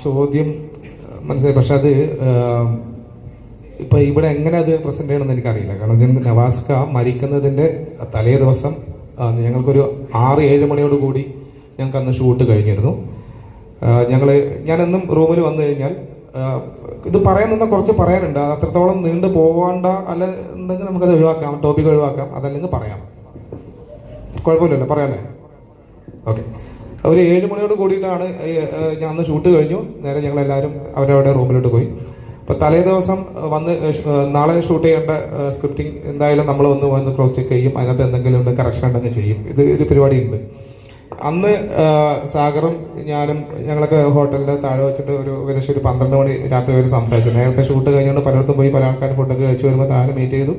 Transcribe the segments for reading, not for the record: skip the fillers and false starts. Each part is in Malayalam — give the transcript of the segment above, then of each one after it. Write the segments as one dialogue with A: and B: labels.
A: ചോദ്യം മനസ്സിലായി. പക്ഷെ അത് ഇപ്പം ഇവിടെ എങ്ങനെ അത് പ്രസൻറ്റ് ചെയ്യണമെന്ന് എനിക്കറിയില്ല. കാരണം നവാസ്ക മരിക്കുന്നതിൻ്റെ തലേ ദിവസം ഞങ്ങൾക്കൊരു 6-7 മണിയോട് കൂടി ഞങ്ങൾക്ക് അന്ന് ഷൂട്ട് കഴിഞ്ഞിരുന്നു. ഞാനെന്നും റൂമിൽ വന്നു കഴിഞ്ഞാൽ ഇത് പറയാൻ നിന്നാൽ കുറച്ച് പറയാനുണ്ട്. അത്രത്തോളം നീണ്ടു പോകണ്ട, അല്ല എന്തെങ്കിലും നമുക്കത് ഒഴിവാക്കാം, ടോപ്പിക് ഒഴിവാക്കാം, അതല്ലെങ്കിൽ പറയാം. കുഴപ്പമില്ലല്ലോ, പറയാമല്ലേ? ഓക്കെ. ഒരു 7 മണിയോട് കൂടിയിട്ടാണ് ഞാൻ അന്ന് ഷൂട്ട് കഴിഞ്ഞു. നേരെ ഞങ്ങളെല്ലാവരും അവരവിടെ റൂമിലോട്ട് പോയി. അപ്പോൾ തലേ ദിവസം വന്ന് നാളെ ഷൂട്ട് ചെയ്യേണ്ട സ്ക്രിപ്റ്റിംഗ് എന്തായാലും നമ്മൾ വന്ന് ക്രോസ് ചെക്ക് ചെയ്യും. അതിനകത്ത് എന്തെങ്കിലും ഉണ്ട്, കറക്ഷൻ ഉണ്ടെങ്കിൽ ചെയ്യും. ഇത് ഒരു പരിപാടി ഉണ്ട്. അന്ന് സാഗറും ഞാനും ഞങ്ങളൊക്കെ ഹോട്ടലിൽ താഴെ വെച്ചിട്ട് ഏകദേശം ഒരു 12 മണി രാത്രി വരെ സംസാരിച്ചു. നേരത്തെ ഷൂട്ട് കഴിഞ്ഞുകൊണ്ട് പലയിടത്തും പോയി പല ആൾക്കാരും ഫുഡൊക്കെ കഴിച്ചു വരുമ്പോൾ താഴെ മീറ്റ് ചെയ്തു,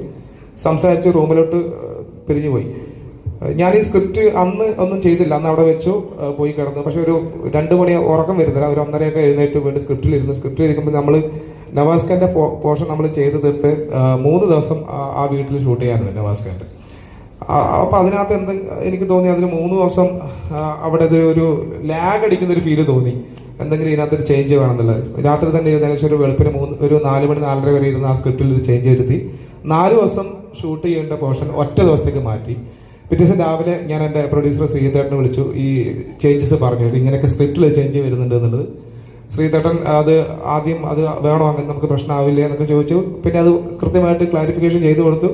A: സംസാരിച്ച് റൂമിലോട്ട് പിരിഞ്ഞു പോയി. ഞാൻ ഈ സ്ക്രിപ്റ്റ് അന്ന് ഒന്നും ചെയ്തില്ല, അന്ന് അവിടെ വെച്ചു പോയി കിടന്നു. പക്ഷെ ഒരു 2 മണി ഉറക്കം വരുന്നില്ല. ഒരു 1:30 എഴുന്നേറ്റ് വീണ്ടും സ്ക്രിപ്റ്റിലിരിക്കുമ്പോൾ നമ്മൾ നവാസ്ഖാന്റെ പോർഷൻ നമ്മൾ ചെയ്ത് തീർത്ത് 3 ദിവസം ആ വീട്ടിൽ ഷൂട്ട് ചെയ്യാനുണ്ട് നവാസ്ഖാന്റെ. അപ്പോൾ അതിനകത്ത് എനിക്ക് തോന്നി അതിന് 3 ദിവസം അവിടെ ഒരു ലാഗ് അടിക്കുന്ന ഒരു ഫീല് തോന്നി. എന്തെങ്കിലും ഇതിനകത്തൊരു ചേഞ്ച് വേണമെന്നുള്ളത്. രാത്രി തന്നെ ഇരുന്ന് ഏകദേശം ഒരു വെളുപ്പിന് 4 മണി 4:30 വരെ ഇരുന്ന് ആ സ്ക്രിപ്റ്റിൽ ഒരു ചേഞ്ച് വരുത്തി 4 ദിവസം ഷൂട്ട് ചെയ്യേണ്ട പോർഷൻ ഒറ്റ ദിവസത്തേക്ക് മാറ്റി. പിറ്റേ ദിവസം രാവിലെ ഞാൻ എൻ്റെ പ്രൊഡ്യൂസർ ശ്രീധേട്ടനെ വിളിച്ചു. ഈ ചേഞ്ചസ് പറഞ്ഞു, ഇത് ഇങ്ങനെയൊക്കെ സ്ക്രിപ്റ്റിൽ ചേഞ്ച് വരുന്നുണ്ട് എന്നുള്ളത്. ശ്രീധേട്ടൻ അത് ആദ്യം അത് വേണോ, അങ്ങനെ നമുക്ക് പ്രശ്നമാവില്ലേ എന്നൊക്കെ ചോദിച്ചു. പിന്നെ അത് കൃത്യമായിട്ട് ക്ലാരിഫിക്കേഷൻ ചെയ്തു കൊടുത്തു.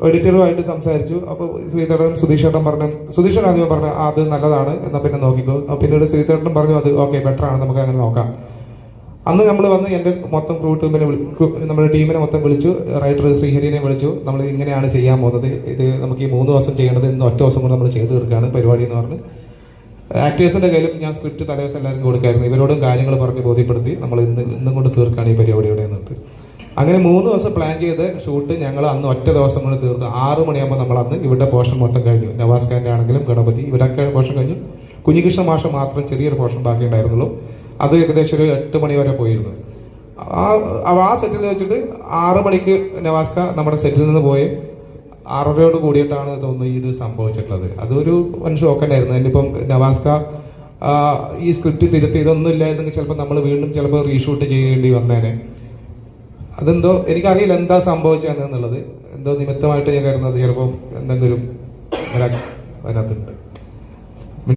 A: എഡിറ്ററുമായിട്ട് സംസാരിച്ചു. അപ്പോൾ ശ്രീധേട്ടൻ സുധീഷേട്ടൻ ആദ്യം പറഞ്ഞു അത് നല്ലതാണ്, എന്നാൽ പിന്നെ നോക്കിക്കോ. പിന്നീട് ശ്രീധേട്ടൻ പറഞ്ഞു അത് ഓക്കെ, ബെറ്റർ ആണ്, നമുക്ക് അങ്ങനെ നോക്കാം. അന്ന് നമ്മൾ വന്ന് എൻ്റെ മൊത്തം നമ്മുടെ ടീമിനെ മൊത്തം വിളിച്ചു. റൈറ്റർ ശ്രീഹരിനെ വിളിച്ചു. നമ്മൾ ഇങ്ങനെയാണ് ചെയ്യാൻ പോകുന്നത്, ഇത് നമുക്ക് ഈ 3 ദിവസം ചെയ്യേണ്ടത് ഇന്ന് ഒറ്റ ദിവസം കൊണ്ട് നമ്മൾ ചെയ്തു തീർക്കുകയാണ് പരിപാടി എന്ന് പറഞ്ഞ് ആക്ടേഴ്സിൻ്റെ കയ്യിലും ഞാൻ സ്ക്രിപ്റ്റ് തലേദിവസം എല്ലാവരും കൊടുക്കായിരുന്നു. ഇവരോടും കാര്യങ്ങൾ പറഞ്ഞ് ബോധ്യപ്പെടുത്തി നമ്മൾ ഇന്നും കൊണ്ട് തീർക്കുകയാണ് ഈ പരിപാടിയുടെ എന്നിട്ട്. അങ്ങനെ 3 ദിവസം പ്ലാൻ ചെയ്ത് ഷൂട്ട് ഞങ്ങൾ അന്ന് ഒറ്റ ദിവസം കൊണ്ട് തീർത്ത് 6 മണിയാകുമ്പോൾ നമ്മൾ അന്ന് ഇവിടെ പോർഷൻ മൊത്തം കഴിഞ്ഞു. നവാസ്ഖാൻ്റെ ആണെങ്കിലും ഗണപതി ഇവരൊക്കെ പോർഷൻ കഴിഞ്ഞു. കുഞ്ഞികൃഷ്ണ മാഷ മാത്രം ചെറിയൊരു പോർഷൻ ബാക്കി ഉണ്ടായിരുന്നുള്ളൂ. അത് ഏകദേശം ഒരു 8 മണി വരെ പോയിരുന്നു. ആ സെറ്റിൽ വെച്ചിട്ട് 6 മണിക്ക് നവാസ്ക നമ്മുടെ സെറ്റിൽ നിന്ന് പോയി 6:30 കൂടിയിട്ടാണ് തോന്നുന്നു ഇത് സംഭവിച്ചിട്ടുള്ളത്. അതൊരു വൻ ഷോക്ക് തന്നെയായിരുന്നു. ഇനിയിപ്പം നവാസ്ക ഈ സ്ക്രിപ്റ്റ് തിരുത്തി ഇതൊന്നും ഇല്ലായിരുന്നെങ്കിൽ ചിലപ്പോൾ നമ്മൾ വീണ്ടും ചിലപ്പോൾ റീഷൂട്ട് ചെയ്യേണ്ടി വന്നേനെ. അതെന്തോ എനിക്കറിയില്ല എന്താ സംഭവിച്ചതെന്നുള്ളത്. എന്തോ നിമിത്തമായിട്ട് ഞാൻ കരുതുന്നത് ചിലപ്പോൾ എന്തെങ്കിലും അതിനകത്തുണ്ട്.